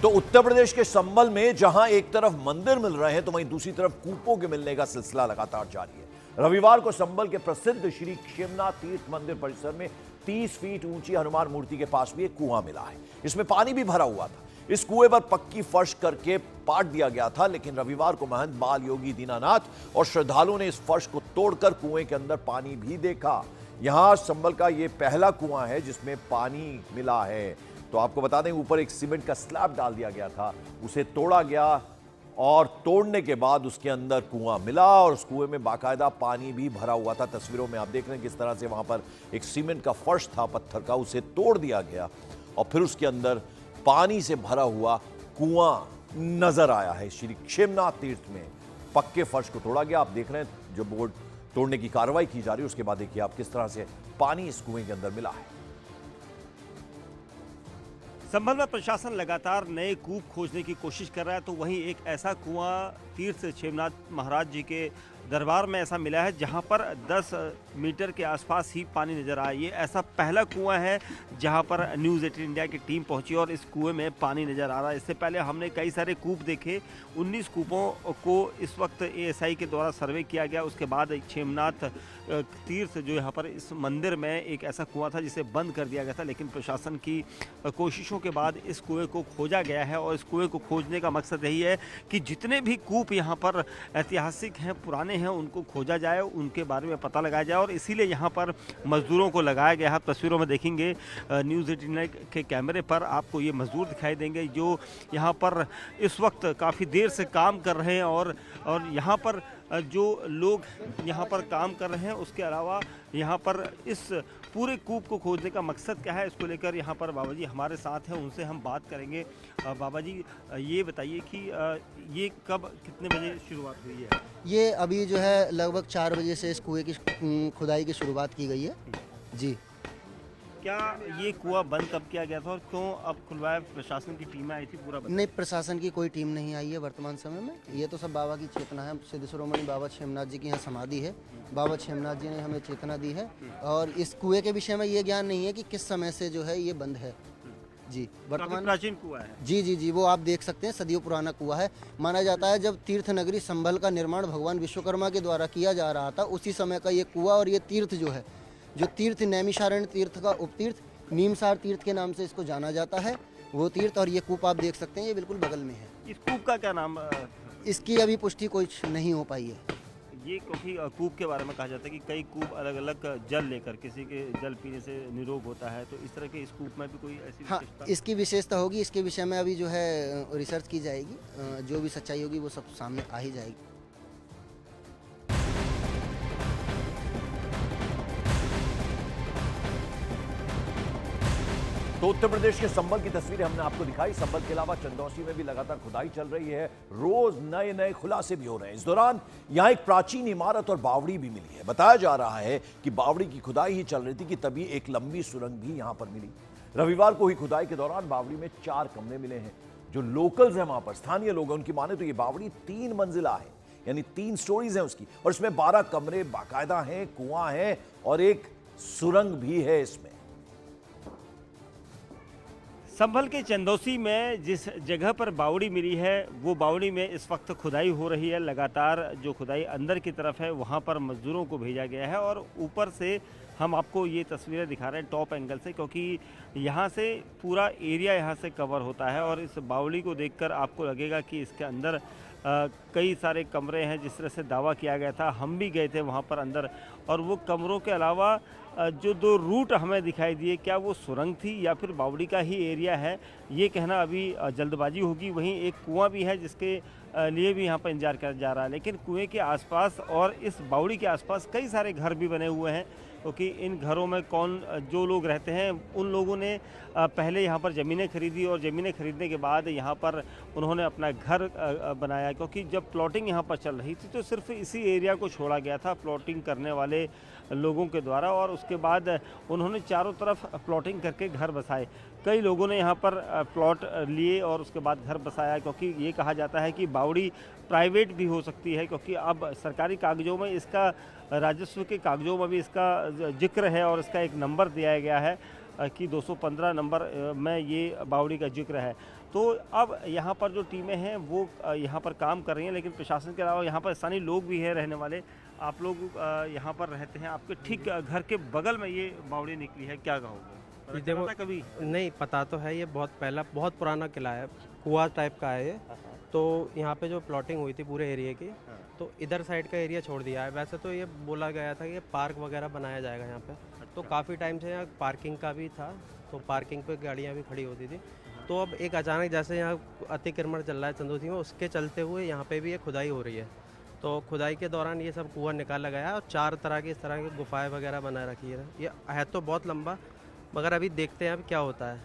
तो उत्तर प्रदेश के संभल में जहां एक तरफ मंदिर मिल रहे हैं तो वहीं दूसरी तरफ कूपों के मिलने का सिलसिला लगातार जारी है। रविवार को संभल के प्रसिद्ध श्री क्षेमनाथ तीर्थ मंदिर परिसर में 30 फीट ऊंची हनुमान मूर्ति के पास भी एक कुआं मिला है। इसमें पानी भी भरा हुआ था। इस कुएं पर पक्की फर्श करके पाट दिया गया था, लेकिन रविवार को महंत बाल योगी दीनानाथ और श्रद्धालुओं ने इस फर्श को तोड़कर कुएं के अंदर पानी भी देखा। यहां संभल का यह पहला कुआं है जिसमें पानी मिला है। तो आपको बता दें, ऊपर एक सीमेंट का स्लैब डाल दिया गया था, उसे तोड़ा गया और तोड़ने के बाद उसके अंदर कुआं मिला और उस कुएं में बाकायदा पानी भी भरा हुआ था। तस्वीरों में आप देख रहे हैं किस तरह से वहां पर एक सीमेंट का फर्श था पत्थर का, उसे तोड़ दिया गया और फिर उसके अंदर पानी से भरा हुआ कुआं नजर आया है। श्री क्षेमनाथ तीर्थ में पक्के फर्श को तोड़ा गया। आप देख रहे हैं जो बोर्ड तोड़ने की कार्रवाई की जा रही है, उसके बाद देखिए आप किस तरह से पानी इस कुएं के अंदर मिला है। संभल में प्रशासन लगातार नए कूप खोजने की कोशिश कर रहा है, तो वहीं एक ऐसा कुआं तीर्थ क्षेमनाथ महाराज जी के दरबार में ऐसा मिला है जहां पर 10 मीटर के आसपास ही पानी नजर आया। ये ऐसा पहला कुआं है जहां पर न्यूज़ 18 इंडिया की टीम पहुंची और इस कुएं में पानी नजर आ रहा है। इससे पहले हमने कई सारे कूप देखे, 19 कूपों को इस वक्त एएसआई के द्वारा सर्वे किया गया। उसके बाद एक क्षेमनाथ तीर्थ जो यहाँ पर इस मंदिर में एक ऐसा कुआं था जिसे बंद कर दिया गया था, लेकिन प्रशासन की कोशिशों के बाद इस कुएं को खोजा गया है और इस कुएं को खोजने का मकसद यही है कि जितने भी कूप यहाँ पर ऐतिहासिक हैं, पुराने हैं, उनको खोजा जाए, उनके बारे में पता लगाया जाए और इसीलिए यहाँ पर मजदूरों को लगाया गया है। तस्वीरों में देखेंगे न्यूज़ 18 के कैमरे पर आपको ये मजदूर दिखाई देंगे जो यहाँ पर इस वक्त काफ़ी देर से काम कर रहे हैं और यहाँ पर जो लोग यहाँ पर काम कर रहे हैं, उसके अलावा यहाँ पर इस पूरे कूप को खोजने का मकसद क्या है, इसको लेकर यहाँ पर बाबा जी हमारे साथ हैं, उनसे हम बात करेंगे। बाबा जी ये बताइए कि ये कब कितने बजे शुरुआत हुई है? ये अभी जो है लगभग 4 बजे से इस कुएं की खुदाई की शुरुआत की गई है जी। क्या ये कुआं बंद कब किया गया था और क्यों अब खुलवाया? प्रशासन की टीमें आई थी पूरा? नहीं, प्रशासन की कोई टीम नहीं आई है वर्तमान समय में। ये तो सब बाबा की चेतना है। सिद्ध शिरोमणि बाबा क्षेमनाथ जी की यहाँ समाधि है। बाबा क्षेमनाथ जी ने हमें चेतना दी है और इस कुएं के विषय में ये ज्ञान नहीं है कि किस समय से जो है ये बंद है जी। वर्तमान प्राचीन कुआं है जी, वो आप देख सकते हैं, सदियों पुराना कुआं है। माना जाता है जब तीर्थ नगरी संभल का निर्माण भगवान विश्वकर्मा के द्वारा किया जा रहा था, उसी समय का ये कुआं और ये तीर्थ जो तीर्थ नैमिषारण्य तीर्थ का उपतीर्थ नीमसार तीर्थ के नाम से इसको जाना जाता है, वो तीर्थ। और ये कूप आप देख सकते हैं, ये बिल्कुल बगल में है। इस कूप का क्या नाम? इसकी अभी पुष्टि कुछ नहीं हो पाई है। ये क्योंकि कूप के बारे में कहा जाता है कि कई कूप अलग अलग जल लेकर, किसी के जल पीने से निरोग होता है, तो इस तरह के इस कूप में भी कोई ऐसी विशेषता? इसकी विशेषता होगी, इसके विषय में अभी जो है रिसर्च की जाएगी। जो भी सच्चाई होगी वो सब सामने आ ही जाएगी। तो उत्तर प्रदेश के संभल की तस्वीरें हमने आपको दिखाई। संभल के अलावा चंदौसी में भी लगातार खुदाई चल रही है, रोज नए नए खुलासे भी हो रहे हैं। इस दौरान यहां एक प्राचीन इमारत और बावड़ी भी मिली है। बताया जा रहा है कि बावड़ी की खुदाई ही चल रही थी कि तभी एक लंबी सुरंग भी यहां पर मिली। रविवार को हुई खुदाई के दौरान बावड़ी में 4 कमरे मिले हैं। जो लोकल्स हैं वहां पर, स्थानीय लोग हैं, उनकी माने तो ये बावड़ी 3 मंजिला है, यानी 3 स्टोरीज हैं उसकी, और इसमें 12 कमरे बाकायदा हैं, कुआं है और एक सुरंग भी है इसमें। संभल के चंदौसी में जिस जगह पर बावड़ी मिली है, वो बावड़ी में इस वक्त खुदाई हो रही है। लगातार जो खुदाई अंदर की तरफ है वहाँ पर मजदूरों को भेजा गया है और ऊपर से हम आपको ये तस्वीरें दिखा रहे हैं टॉप एंगल से, क्योंकि यहाँ से पूरा एरिया यहाँ से कवर होता है और इस बावड़ी को देखकर आपको लगेगा कि इसके अंदर कई सारे कमरे हैं। जिस तरह से दावा किया गया था, हम भी गए थे वहाँ पर अंदर, और वो कमरों के अलावा जो 2 रूट हमें दिखाई दिए, क्या वो सुरंग थी या फिर बावड़ी का ही एरिया है, ये कहना अभी जल्दबाजी होगी। वहीं एक कुआं भी है जिसके लिए भी यहाँ पर इंतजार किया जा रहा है, लेकिन कुएं के आसपास और इस बावड़ी के आसपास कई सारे घर भी बने हुए हैं, क्योंकि इन घरों में जो लोग रहते हैं उन लोगों ने पहले यहाँ पर ज़मीनें खरीदी और ज़मीनें खरीदने के बाद यहाँ पर उन्होंने अपना घर बनाया। क्योंकि जब प्लॉटिंग यहाँ पर चल रही थी तो सिर्फ इसी एरिया को छोड़ा गया था प्लॉटिंग करने वाले लोगों के द्वारा, और उसके बाद उन्होंने चारों तरफ प्लॉटिंग करके घर बसाए। कई लोगों ने यहाँ पर प्लॉट लिए और उसके बाद घर बसाया, क्योंकि ये कहा जाता है कि बावड़ी प्राइवेट भी हो सकती है, क्योंकि अब सरकारी कागज़ों में इसका, राजस्व के कागज़ों में भी इसका जिक्र है और इसका एक नंबर दिया गया है। की 215 नंबर में ये बावड़ी का जिक्र है। तो अब यहाँ पर जो टीमें हैं वो यहाँ पर काम कर रही हैं, लेकिन प्रशासन के अलावा यहाँ पर स्थानीय लोग भी हैं रहने वाले। आप लोग यहाँ पर रहते हैं, आपके ठीक घर के बगल में ये बावड़ी निकली है, क्या कहोगे? देखो, कभी नहीं पता तो है, ये बहुत पुराना किला है, कुआं टाइप का है ये। तो यहाँ पे जो प्लॉटिंग हुई थी पूरे एरिया की, तो इधर साइड का एरिया छोड़ दिया है। वैसे तो ये बोला गया था कि ये पार्क वगैरह बनाया जाएगा यहाँ पे। तो काफ़ी टाइम से यहाँ पार्किंग का भी था, तो पार्किंग पे गाड़ियाँ भी खड़ी होती थी। तो अब एक अचानक जैसे यहाँ अतिक्रमण चल रहा है चंदौसी में, उसके चलते हुए यहाँ पे भी ये खुदाई हो रही है। तो खुदाई के दौरान ये सब कुआं निकाला गया है और 4 तरह की इस तरह की गुफाएँ वगैरह बना रखी है। ये है तो बहुत लंबा, मगर अभी देखते हैं अब क्या होता है।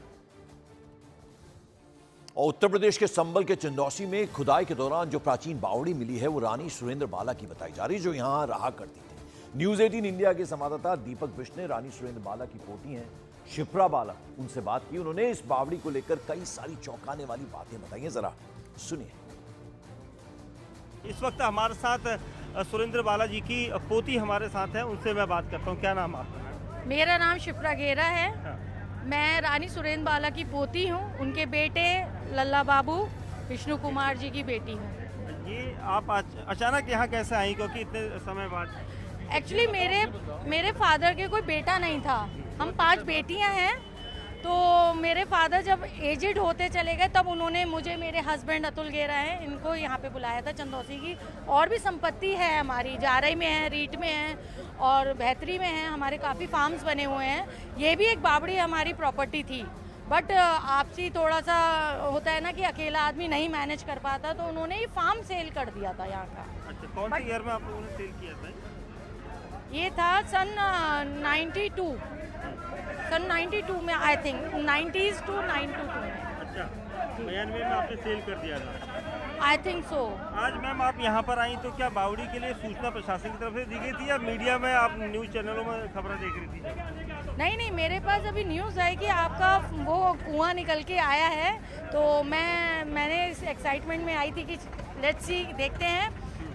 और उत्तर प्रदेश के संबल के चंदौसी में खुदाई के दौरान जो प्राचीन बावड़ी मिली है वो रानी सुरेंद्र बाला की बताई जा रही है, जो यहां रहा करती थी। न्यूज 18 इंडिया के संवाददाता दीपक बिष्ट ने रानी सुरेंद्र बाला की पोती हैं शिप्रा बाला, उनसे बात की। उन्होंने इस बावड़ी को लेकर कई सारी चौंकाने वाली बातें बताई हैं, जरा सुनिए। इस वक्त हमारे साथ सुरेंद्र बाला जी की पोती हमारे साथ है, उनसे मैं बात करता हूँ। क्या नाम आपका? मेरा नाम शिप्रा घेरा है। मैं रानी सुरेंद्र बाला की पोती हूँ, उनके बेटे लल्ला बाबू विष्णु कुमार जी की बेटी हूँ। ये आप अचानक यहाँ कैसे आई, क्योंकि इतने समय बाद? एक्चुअली मेरे फादर के कोई बेटा नहीं था, हम 5 बेटियाँ हैं। तो मेरे फादर जब एजेड होते चले गए, तब उन्होंने मुझे, मेरे हस्बैंड अतुल घेरा हैं, इनको यहाँ पे बुलाया था। चंदौसी की और भी संपत्ति है हमारी, जारई में है, रीट में है और बेहतरी में है, हमारे काफ़ी फार्म्स बने हुए हैं। ये भी एक बावड़ी हमारी प्रॉपर्टी थी, बट आपसी थोड़ा सा होता है ना कि अकेला आदमी नहीं मैनेज कर पाता, तो उन्होंने ये फार्म सेल कर दिया था यहाँ का। अच्छा, कौन से ईयर में आप लोगों ने सेल किया था? ये था सन 92 में, आई थिंक 90s to 92 में। अच्छा, 92 में आपने सेल कर दिया था? I think so. आज मैम आप यहाँ पर आई तो क्या बावड़ी के लिए सूचना प्रशासन की तरफ से दी गई थी या मीडिया में आप न्यूज़ चैनलों में खबरें देख रही थी? नहीं, मेरे पास अभी न्यूज़ है कि आपका वो कुआं निकल के आया है, तो मैंने इस एक्साइटमेंट में आई थी कि लेट्स सी, देखते हैं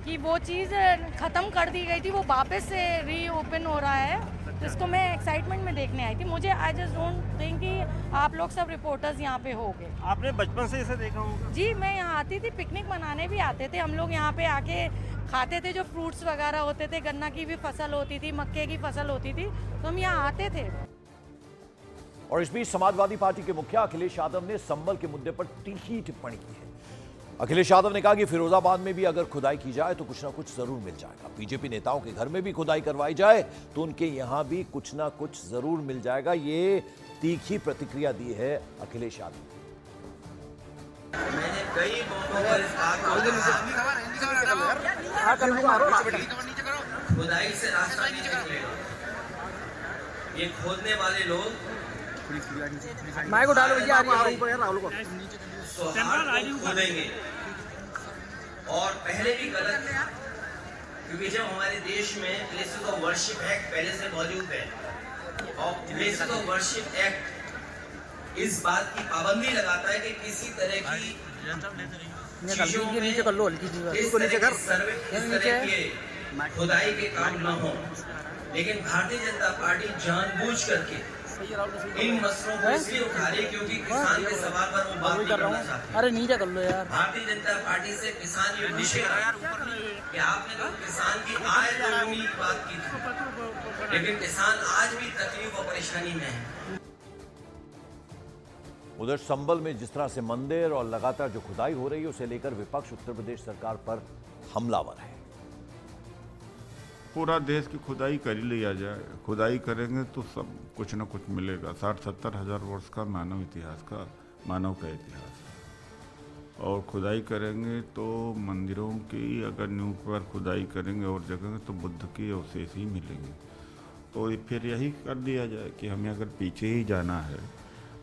कि वो चीज़ ख़त्म कर दी गई थी, वो वापस से रीओपन हो रहा है। तो इसको मैं एक्साइटमेंट में देखने आई थी। मुझे आई जस्ट डोंट थिंक कि आप लोग सब रिपोर्टर्स यहाँ पे होंगे। आपने बचपन से इसे देखा होगा? जी, मैं यहाँ आती थी, पिकनिक मनाने भी आते थे हम लोग, यहाँ पे आके खाते थे। जो फ्रूट्स वगैरह होते थे, गन्ना की भी फसल होती थी, मक्के की फसल होती थी, तो हम यहाँ आते थे। और इस बीच समाजवादी पार्टी के मुखिया अखिलेश यादव ने संबल के मुद्दे पर तीखी टिप्पणी की है। अखिलेश यादव ने कहा कि फिरोजाबाद में भी अगर खुदाई की जाए तो कुछ ना कुछ जरूर मिल जाएगा। बीजेपी नेताओं के घर में भी खुदाई करवाई जाए तो उनके यहां भी कुछ ना कुछ जरूर मिल जाएगा। ये तीखी प्रतिक्रिया दी है अखिलेश यादव। मैंने कई मौकों पर इस बात को खुदाई से रास्ता नहीं निकलेगा। ये खोदने वाले लोग खोदेंगे, और पहले भी गलत था, क्योंकि जब हमारे देश में प्लेसेस ऑफ वर्शिप एक्ट पहले से मौजूद है, और प्लेसेस ऑफ वर्शिप एक्ट इस बात की पाबंदी लगाता है कि किसी तरह की चीजों में इस तरह के खुदाई के काम न हो। लेकिन भारतीय जनता पार्टी जानबूझ करके इन मसलों को इसलिए उठा रही है क्योंकि किसान के सवाल पर वो बात नहीं करना चाहते। अरे नीचे कर लो यार। भारतीय जनता पार्टी से किसान ये पूछे कि आपने तो किसान की आय दोगुनी की बात की थी, लेकिन किसान आज भी तकलीफ और परेशानी में है। उधर संबल में जिस तरह से मंदिर और लगातार जो खुदाई हो रही है उसे लेकर विपक्ष उत्तर प्रदेश सरकार पर हमलावर है। पूरा देश की खुदाई कर ही लिया जाए, खुदाई करेंगे तो सब कुछ ना कुछ मिलेगा। 60-70 हज़ार वर्ष का मानव का इतिहास, और खुदाई करेंगे तो मंदिरों की अगर नींव पर खुदाई करेंगे और जगह तो बुद्ध के अवशेष ही मिलेंगे। तो फिर यही कर दिया जाए कि हमें अगर पीछे ही जाना है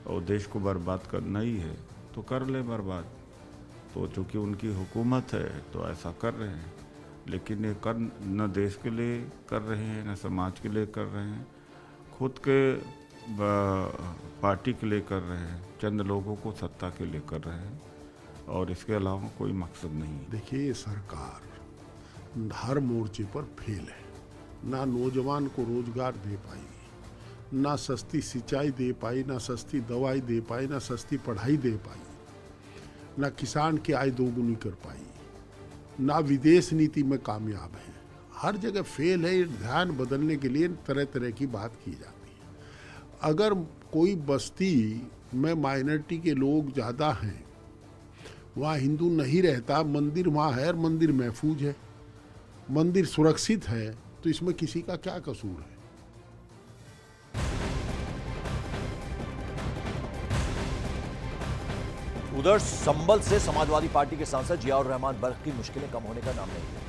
और देश को बर्बाद करना ही है तो कर ले बर्बाद। तो चूँकि उनकी हुकूमत है तो ऐसा कर रहे हैं, लेकिन ये कर न देश के लिए कर रहे हैं न समाज के लिए कर रहे हैं, खुद के पार्टी के लिए कर रहे हैं, चंद लोगों को सत्ता के लिए कर रहे हैं, और इसके अलावा कोई मकसद नहीं है। देखिए, ये सरकार हर मोर्चे पर फेल है। ना नौजवान को रोजगार दे पाएगी, ना सस्ती सिंचाई दे पाई, ना सस्ती दवाई दे पाई, ना सस्ती पढ़ाई दे पाई, ना किसान की आय दोगुनी कर पाई, ना विदेश नीति में कामयाब है। हर जगह फेल है। ध्यान बदलने के लिए तरह तरह की बात की जाती है। अगर कोई बस्ती में माइनॉरिटी के लोग ज़्यादा हैं, वहाँ हिंदू नहीं रहता, मंदिर वहाँ है और मंदिर महफूज है, मंदिर सुरक्षित है, तो इसमें किसी का क्या कसूर है? उधर संभल से समाजवादी पार्टी के सांसद जियाउर रहमान बल्ख की मुश्किलें कम होने का नाम नहीं है।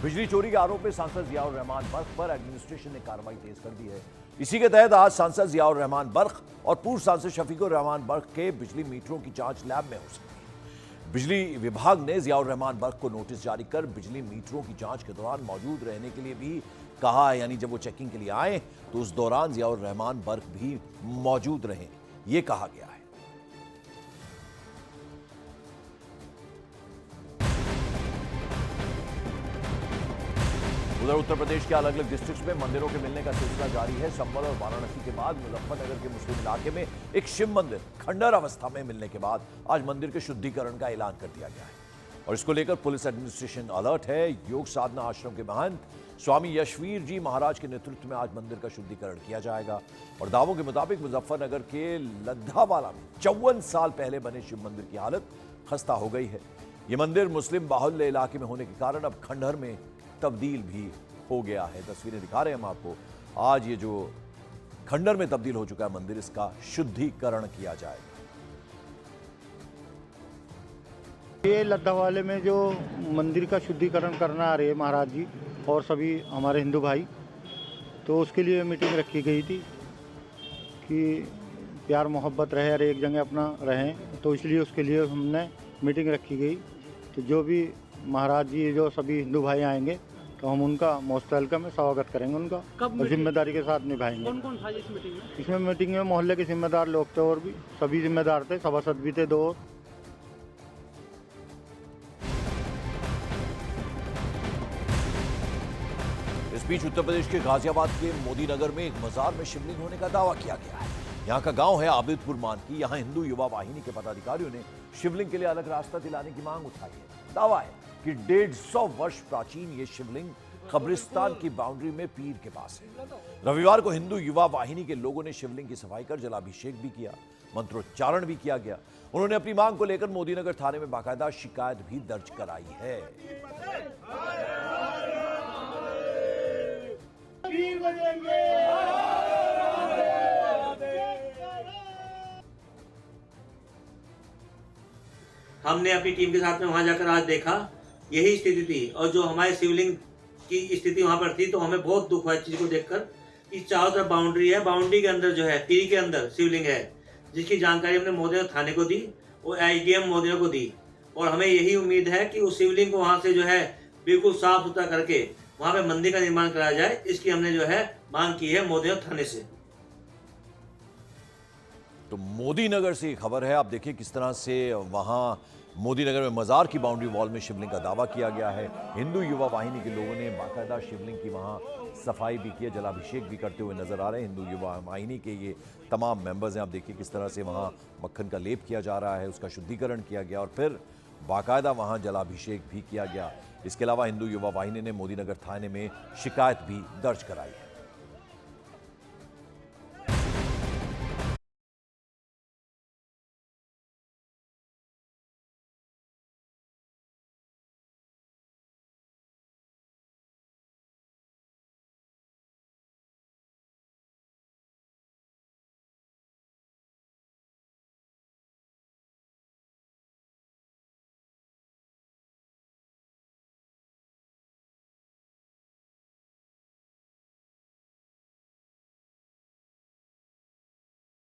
बिजली चोरी के आरोप में सांसद जियाउर रहमान बल्ख पर एडमिनिस्ट्रेशन ने कार्रवाई तेज कर दी है। इसी के तहत आज सांसद जियाउर रहमान बल्ख और पूर्व सांसद शफीकुर रहमान बल्ख के बिजली मीटरों की जांच लैब में हो सकती है। बिजली विभाग ने जियाउर रहमान बल्ख को नोटिस जारी कर बिजली मीटरों की जांच के दौरान मौजूद रहने के लिए भी कहा है, यानी जब वो चेकिंग के लिए आए तो उस दौरान जियाउर रहमान बल्ख भी मौजूद रहे, ये कहा गया है। उधर उत्तर प्रदेश के अलग अलग डिस्ट्रिक्ट्स में मंदिरों के मिलने का सिलसिला जारी है। संभल और वाराणसी के बाद मुजफ्फरनगर के मुस्लिम इलाके में एक शिव मंदिर खंडर अवस्था में मिलने के बाद आज मंदिर के शुद्धिकरण का ऐलान कर दिया गया है और इसको लेकर पुलिस एडमिनिस्ट्रेशन अलर्ट है। योग साधना आश्रम के महंत स्वामी यशवीर जी महाराज के नेतृत्व में आज मंदिर का शुद्धिकरण किया जाएगा और दावों के मुताबिक मुजफ्फरनगर के लद्धावाला में 54 साल पहले बने शिव मंदिर की हालत खस्ता हो गई है। ये मंदिर मुस्लिम बाहुल्य इलाके में होने के कारण अब खंडहर में तब्दील भी हो गया है। तस्वीरें दिखा रहे हैं हम आपको। आज ये जो खंडहर में तब्दील हो चुका है मंदिर, इसका शुद्धिकरण किया जाएगा। ये लद्दा वाले में जो मंदिर का शुद्धिकरण करना आ रहे हैं महाराज जी और सभी हमारे हिंदू भाई, तो उसके लिए मीटिंग रखी गई थी कि प्यार मोहब्बत रहे और एक जगह अपना रहें, तो इसलिए उसके लिए हमने मीटिंग रखी गई। तो जो भी महाराज जी जो सभी हिंदू भाई आएंगे तो हम उनका मोस्ट वेलकम है, स्वागत करेंगे उनका और जिम्मेदारी के साथ निभाएंगे। कौन कौन था इस मीटिंग में? इसमें मीटिंग में मोहल्ले के जिम्मेदार लोग थे और भी सभी जिम्मेदार थे, सभासद भी थे 2 और। इस बीच उत्तर प्रदेश के गाजियाबाद के मोदी नगर में एक मजार में शिवलिंग होने का दावा किया गया है। यहाँ का गांव है आबिदपुर मानकी। यहाँ हिंदू युवा वाहिनी के पदाधिकारियों ने शिवलिंग के लिए अलग रास्ता दिलाने की मांग उठाई है। दावा है कि 150 वर्ष प्राचीन ये शिवलिंग कब्रिस्तान की बाउंड्री में पीर के पास है। रविवार को हिंदू युवा वाहिनी के लोगों ने शिवलिंग की सफाई कर जलाभिषेक भी किया, मंत्रोच्चारण भी किया गया। उन्होंने अपनी मांग को लेकर मोदीनगर थाने में बाकायदा शिकायत भी दर्ज कराई है। हमने अपनी टीम के साथ में वहां जाकर आज देखा, यही स्थिति थी और जो हमारे शिवलिंग की स्थिति वहां पर थी, तो हमें बहुत दुख हुआ इस चीज को देखकर कि चारों तरफ बाउंड्री है, बाउंड्री के अंदर जो है पीरी के अंदर शिवलिंग है, जिसकी जानकारी हमने मोदीनगर थाने को दी और एसडीएम मोदीनगर को दी और हमें यही उम्मीद है कि उस शिवलिंग को वहां से जो है बिल्कुल साफ सुथरा करके वहां पे मंदिर का निर्माण कराया जाए। इसकी हमने जो है मांग की है मोदीनगर थाने से। तो मोदीनगर से ये खबर है। आप देखिए किस तरह से वहां मोदीनगर में मजार की बाउंड्री वॉल में शिवलिंग का दावा किया गया है। हिंदू युवा वाहिनी के लोगों ने बाकायदा शिवलिंग की वहां सफाई भी की है, जलाभिषेक भी करते हुए नजर आ रहे हैं। हिंदू युवा वाहिनी के ये तमाम मेंबर्स हैं। आप देखिए किस तरह से वहां मक्खन का लेप किया जा रहा है, उसका शुद्धिकरण किया गया और फिर बाकायदा वहां जलाभिषेक भी किया गया। इसके अलावा हिंदू युवा वाहिनी ने मोदीनगर थाने में शिकायत भी दर्ज कराई है।